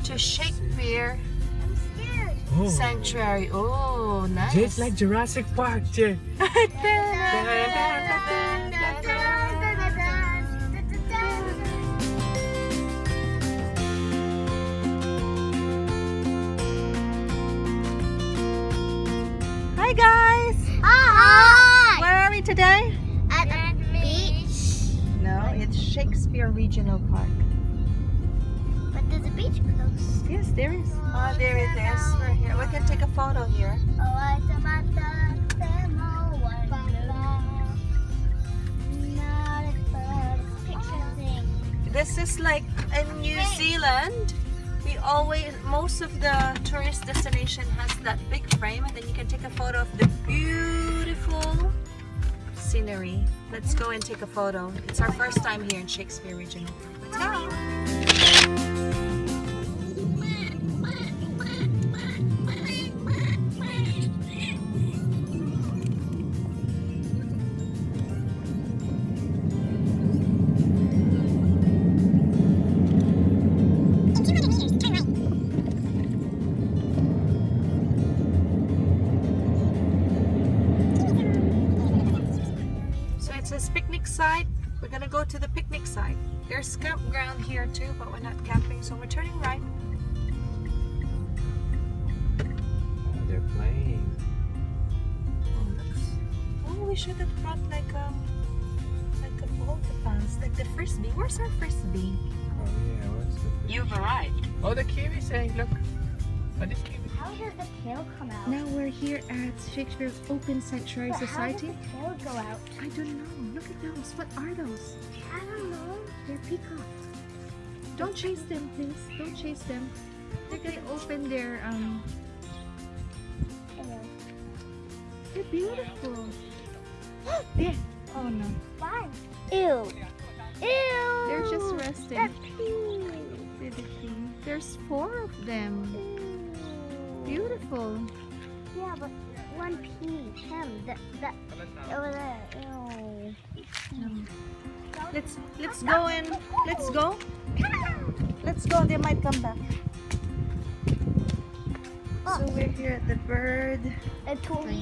to Shakespear Oh, Sanctuary. Oh, nice. just like Jurassic Park, Jay. Hi guys! Hi! Where are we today? At the beach. No, it's Shakespeare Regional Park. But there's a beach close. Yes, there is. Oh, there it is. We're here. We can take a photo here. This is like in New Zealand. Most of the tourist destination has that big frame, and then you can take a photo of the beautiful scenery. Let's go and take a photo. It's our first time here in Shakespeare Regional Park. Let's go. This picnic site, we're gonna go to the picnic site. There's campground here too, but we're not camping, so we're turning right. They're playing. Oh, we should have brought like a ball to pass, like the frisbee. Where's our frisbee? Oh yeah, what's the... You've arrived. Oh, the kiwi saying, look. What is kiwi? How does the tail come out? Now we're here at Shakespeare Open Sanctuary But Society. how does the tail go out? I don't know. Look at those. What are those? I don't know. They're peacocks. Don't chase them, please. Don't chase them. They're gonna open their They're beautiful. There. Oh no. Fun. Ew. Ew. They're just resting. They're pink. There's 4 of them. Beautiful. Yeah, but one pea. Him. That over there. Ew. Let's go and let's go. Let's go. They might come back. So we're here at the bird. A toy.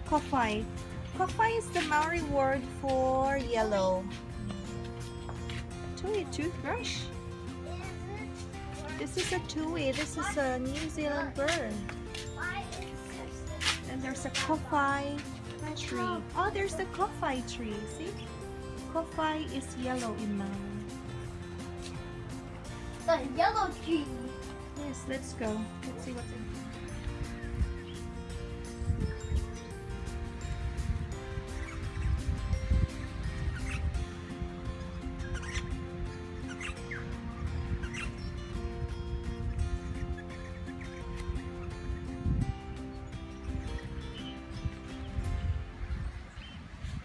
Kofai. Kofai is the Maori word for yellow. Tui toothbrush. This is a tui. This is a New Zealand bird. And there's a kofai tree. Oh, there's the kofai tree. See? Kofai is yellow in Maori. The yellow tree. Yes, let's go. Let's see what's in here.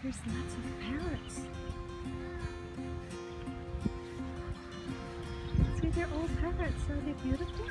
There's lots of parrots. See, they're all parrots. Are they beautiful?